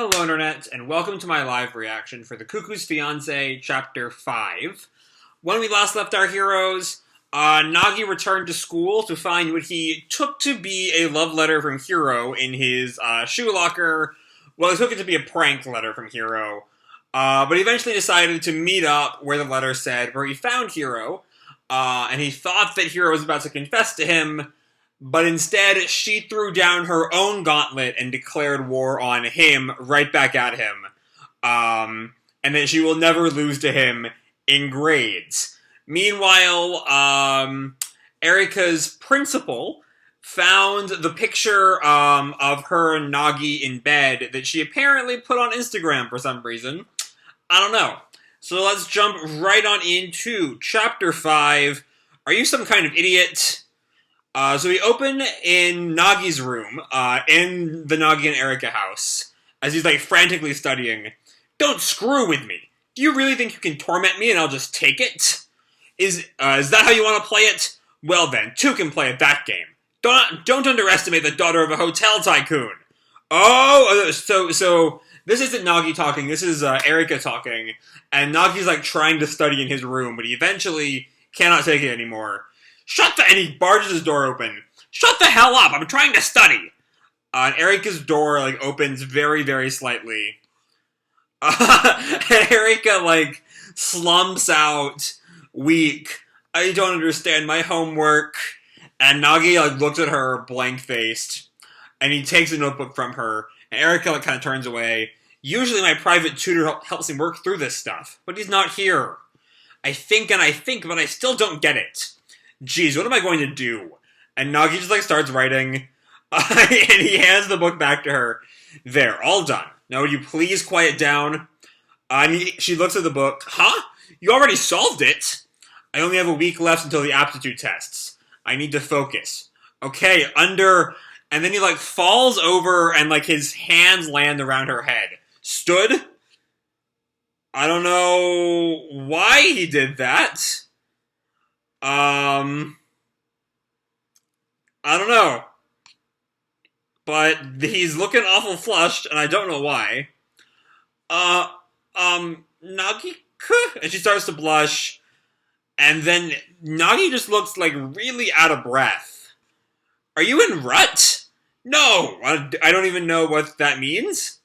Hello, Internet, and welcome to my live reaction for the Cuckoo's Fiancee, Chapter 5. When we last left our heroes, Nagi returned to school to find what he took to be a love letter from Hiro in his shoe locker. Well, he took it to be a prank letter from Hiro, but he eventually decided to meet up where the letter said, where he found Hiro, and he thought that Hiro was about to confess to him, but instead, she threw down her own gauntlet and declared war on him, right back at him. And that she will never lose to him in grades. Meanwhile, Erika's principal found the picture of her and Nagi in bed that she apparently put on Instagram for some reason. I don't know. So let's jump right on into Chapter 5. Are you some kind of idiot? So we open in Nagi's room, in the Nagi and Erika house, as he's, frantically studying. Don't screw with me. Do you really think you can torment me and I'll just take it? Is that how you want to play it? Well then, two can play at that game. Don't underestimate the daughter of a hotel tycoon. Oh, so this isn't Nagi talking, this is, Erika talking, and Nagi's, trying to study in his room, but he eventually cannot take it anymore. And he barges his door open. Shut the hell up! I'm trying to study! And Erika's door, opens very, very slightly. And Erika, slumps out, weak. I don't understand my homework. And Nagi, looks at her, blank-faced. And he takes a notebook from her. And Erika, kind of turns away. Usually my private tutor helps him work through this stuff. But he's not here. I think, but I still don't get it. Geez, what am I going to do? And Nagi just, starts writing, and he hands the book back to her. There, all done. Now would you please quiet down? She looks at the book. Huh? You already solved it? I only have a week left until the aptitude tests. I need to focus. Okay, and then he, falls over, and, his hands land around her head. Stood? I don't know why he did that. I don't know. But he's looking awful flushed, and I don't know why. Nagi? And she starts to blush, and then Nagi just looks, really out of breath. Are you in rut? No! I don't even know what that means.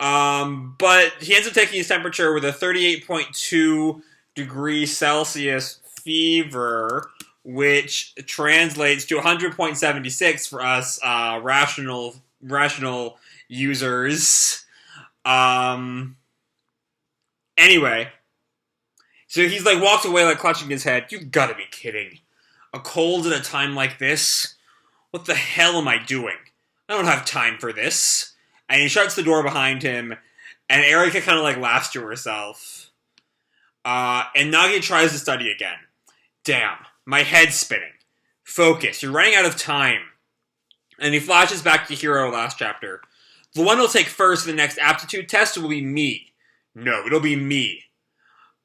But he ends up taking his temperature with a 38.2 degrees Celsius fever, which translates to 100.76 for us rational users. Anyway, so he's walks away clutching his head. You gotta be kidding. A cold at a time like this? What the hell am I doing? I don't have time for this. And he shuts the door behind him, and Erika kind of laughs to herself. And Nagi tries to study again. Damn, my head's spinning. Focus, you're running out of time. And he flashes back to Hiro last chapter. The one who'll take first in the next aptitude test will be me. No, it'll be me.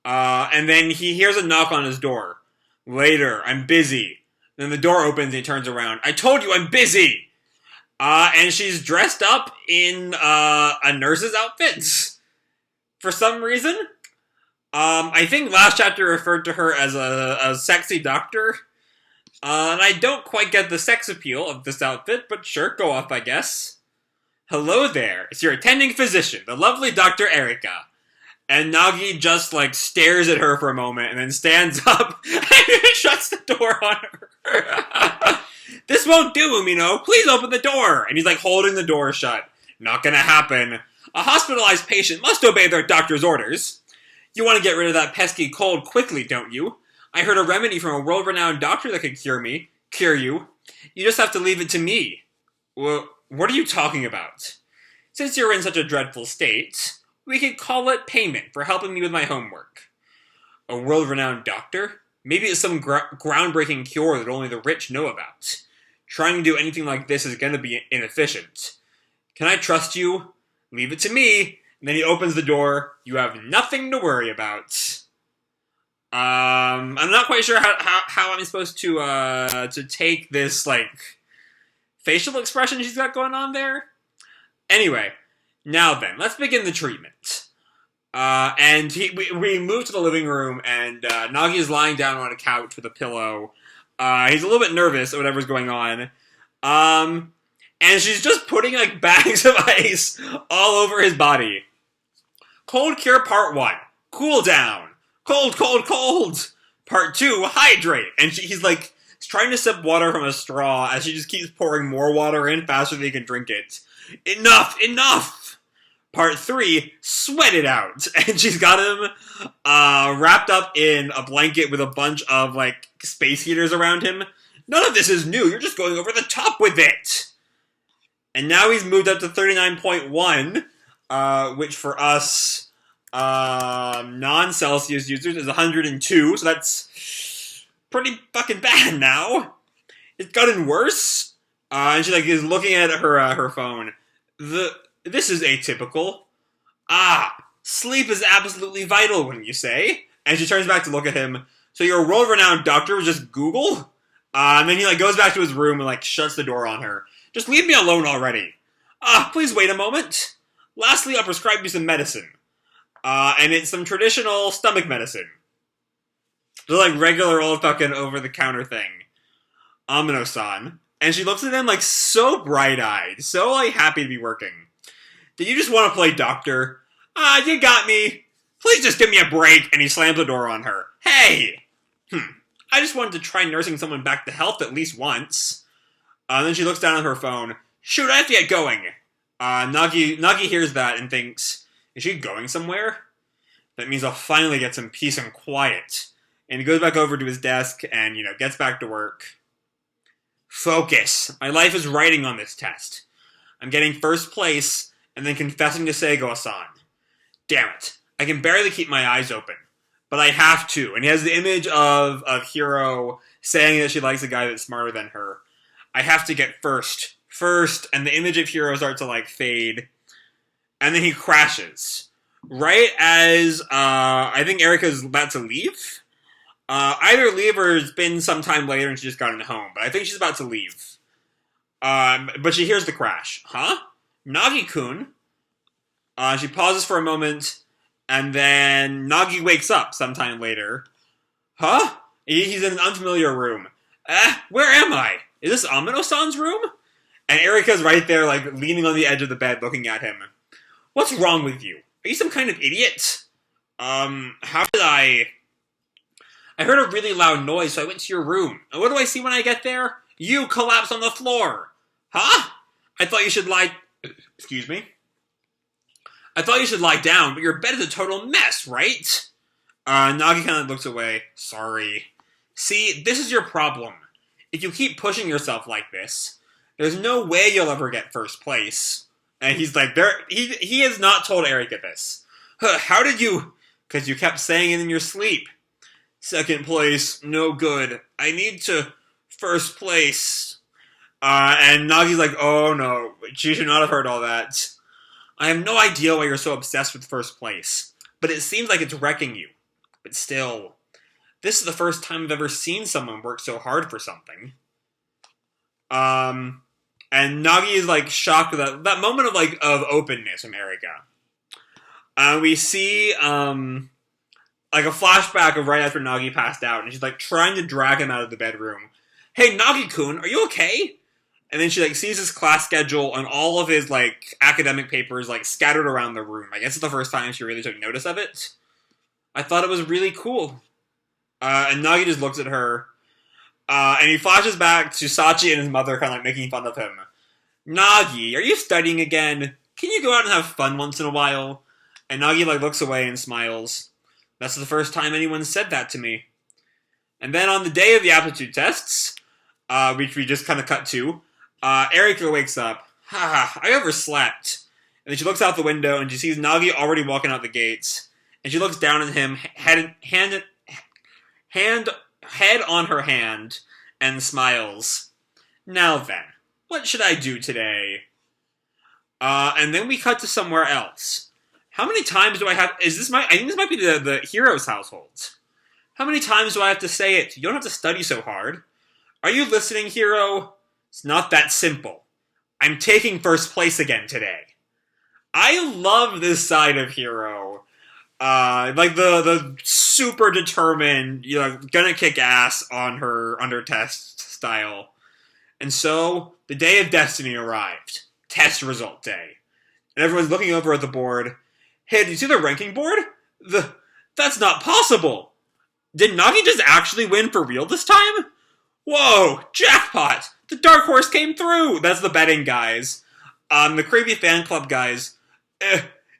And then he hears a knock on his door. Later, I'm busy. Then the door opens and he turns around. I told you I'm busy! And she's dressed up in a nurse's outfit. For some reason. I think last chapter referred to her as a sexy doctor. And I don't quite get the sex appeal of this outfit, but sure, go off, I guess. Hello there, it's your attending physician, the lovely Dr. Erika. And Nagi just, stares at her for a moment, and then stands up and shuts the door on her. This won't do, Umino, please open the door! And he's, holding the door shut. Not gonna happen. A hospitalized patient must obey their doctor's orders. You want to get rid of that pesky cold quickly, don't you? I heard a remedy from a world-renowned doctor that could cure you. You just have to leave it to me. Well, what are you talking about? Since you're in such a dreadful state, we could call it payment for helping me with my homework. A world-renowned doctor? Maybe it's some groundbreaking cure that only the rich know about. Trying to do anything like this is going to be inefficient. Can I trust you? Leave it to me. And then he opens the door. You have nothing to worry about. I'm not quite sure how I'm supposed to take this, facial expression she's got going on there. Anyway, Now then, let's begin the treatment. And we move to the living room, and Nagi is lying down on a couch with a pillow. He's a little bit nervous at whatever's going on. And she's just putting, like, bags of ice all over his body. Cold cure part 1. Cool down. Cold, cold, cold. Part 2, hydrate. And he's, like, trying to sip water from a straw as she just keeps pouring more water in faster than he can drink it. Enough, enough. Part 3, sweat it out. And she's got him wrapped up in a blanket with a bunch of, like, space heaters around him. None of this is new. You're just going over the top with it. And now he's moved up to 39.1, which for us non-Celsius users is 102, so that's pretty fucking bad now. It's gotten worse. And she, like, is looking at her phone. This is atypical. Sleep is absolutely vital, wouldn't you say? And she turns back to look at him. So your world-renowned doctor was just Google? And then he, like, goes back to his room and, like, shuts the door on her. Just leave me alone already. Please wait a moment. Lastly, I'll prescribe you some medicine. And it's some traditional stomach medicine. Just, like, regular old fucking over-the-counter thing. Amino-san. And she looks at him, like, so bright-eyed. So, like, happy to be working. Did you just want to play doctor? You got me. Please just give me a break. And he slams the door on her. Hey! I just wanted to try nursing someone back to health at least once. Then she looks down at her phone. Shoot, I have to get going. Nagi hears that and thinks, is she going somewhere? That means I'll finally get some peace and quiet. And he goes back over to his desk and, gets back to work. Focus. My life is writing on this test. I'm getting first place and then confessing to Seigo-san. Damn it. I can barely keep my eyes open. But I have to. And he has the image of Hiro saying that she likes a guy that's smarter than her. I have to get first. And the image of Hiro starts to, like, fade. And then he crashes. Right as, I think Erika's about to leave. Either leave or it's been some time later and she just gotten home. But I think she's about to leave. But she hears the crash. Huh? Nagi-kun? She pauses for a moment, and then Nagi wakes up sometime later. Huh? He's in an unfamiliar room. Where am I? Is this Amino-san's room? And Erika's right there, like, leaning on the edge of the bed looking at him. What's wrong with you? Are you some kind of idiot? How did I heard a really loud noise, so I went to your room. And what do I see when I get there? You collapse on the floor. Huh? I thought you should lie... Excuse me? I thought you should lie down, but your bed is a total mess, right? Nagi kind of looks away. Sorry. See, this is your problem. If you keep pushing yourself like this, there's no way you'll ever get first place. And he's like, he has not told Erika this. How did you... Because you kept saying it in your sleep. Second place, no good. I need to first place. And Nagi's like, oh no, she should not have heard all that. I have no idea why you're so obsessed with first place, but it seems like it's wrecking you. But still, this is the first time I've ever seen someone work so hard for something. And Nagi is like shocked with that moment of openness from Erika. We see like a flashback of right after Nagi passed out, and she's like trying to drag him out of the bedroom. Hey, Nagi-kun, are you okay? And then she like sees his class schedule and all of his like academic papers like scattered around the room. I guess it's the first time she really took notice of it. I thought it was really cool. And Nagi just looks at her. And he flashes back to Sachi and his mother kind of like making fun of him. Nagi, are you studying again? Can you go out and have fun once in a while? And Nagi like looks away and smiles. That's the first time anyone said that to me. And then on the day of the aptitude tests, which we just kind of cut to, Erika wakes up. I overslept. And then she looks out the window and she sees Nagi already walking out the gates. And she looks down at him, head on her hand, and smiles. Now then, what should I do today? And then we cut to somewhere else. How many times do I have... I think this might be the Hiro's household. How many times do I have to say it? You don't have to study so hard. Are you listening, Hiro? It's not that simple. I'm taking first place again today. I love this side of Hiro. Like the super determined, gonna kick ass on her under test style. And so the day of destiny arrived. Test result day. And everyone's looking over at the board. Hey, did you see the ranking board? That's not possible. Did Nagi just actually win for real this time? Whoa, jackpot! The dark horse came through! That's the betting guys. The creepy fan club guys.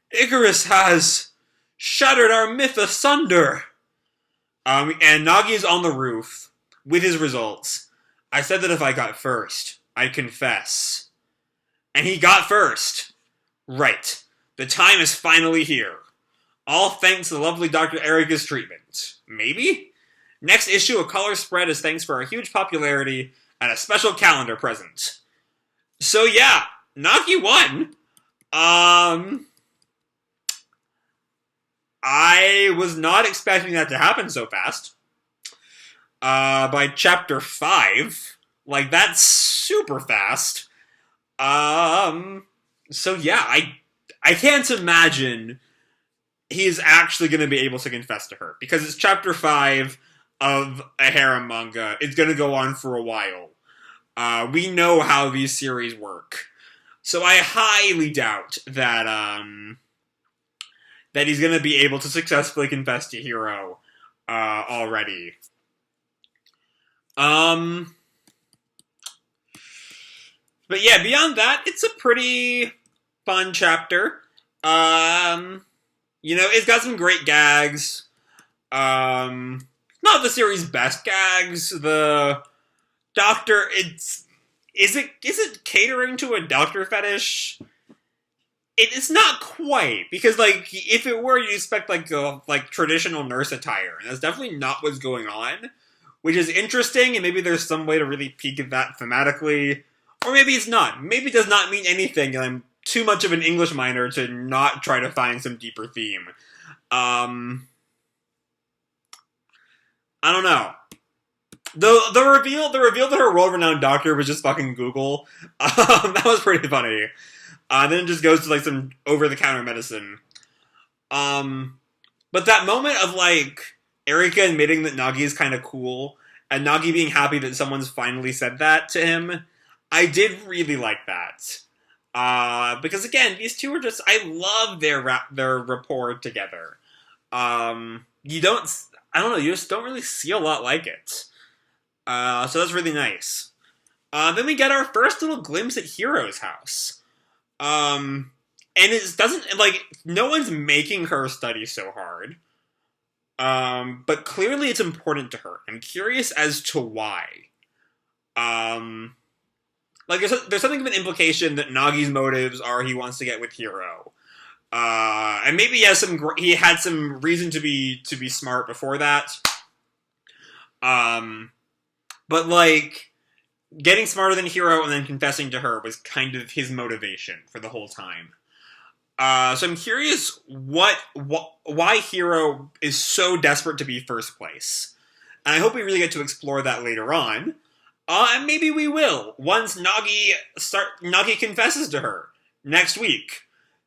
Icarus has shattered our myth asunder. And Nagi's on the roof with his results. I said that if I got first, I'd confess. And he got first. Right. The time is finally here. All thanks to the lovely Dr. Erika's treatment. Maybe? Next issue, a color spread as thanks for our huge popularity and a special calendar present. So yeah, Nagi won. I was not expecting that to happen so fast. By chapter 5. Like, that's super fast. So yeah, I can't imagine he's actually going to be able to confess to her. Because it's chapter 5 of a harem manga. It's going to go on for a while. We know how these series work. So I highly doubt that, that he's going to be able to successfully confess to Hiro, already. But yeah, beyond that, it's a pretty fun chapter. It's got some great gags. Not the series' best gags. The doctor, is it catering to a doctor fetish? It's not quite, because, like, if it were, you'd expect, like traditional nurse attire, and that's definitely not what's going on, which is interesting, and maybe there's some way to really peek at that thematically, or maybe it's not. Maybe it does not mean anything, and I'm too much of an English minor to not try to find some deeper theme. I don't know. The reveal that her world-renowned doctor was just fucking Google, that was pretty funny. Then it just goes to, like, some over-the-counter medicine. But that moment of, like, Erika admitting that Nagi is kind of cool, and Nagi being happy that someone's finally said that to him, I did really like that. Because, again, these two are just, I love their rapport together. You just don't really see a lot like it. So that's really nice. Then we get our first little glimpse at Hiro's house. And it doesn't, like, no one's making her study so hard. But clearly it's important to her. I'm curious as to why. Like, there's something of an implication that Nagi's motives are he wants to get with Hiro. And maybe he had some reason to be smart before that. But, like, getting smarter than Hiro and then confessing to her was kind of his motivation for the whole time. So I'm curious why Hiro is so desperate to be first place. And I hope we really get to explore that later on. And maybe we will, once Nagi confesses to her next week.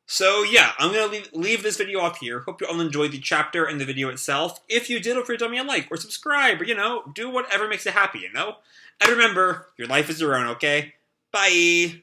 So yeah, I'm going to leave this video off here. Hope you all enjoyed the chapter and the video itself. If you did, feel free to drop me a like or subscribe or, do whatever makes you happy, And remember, your life is your own, okay? Bye!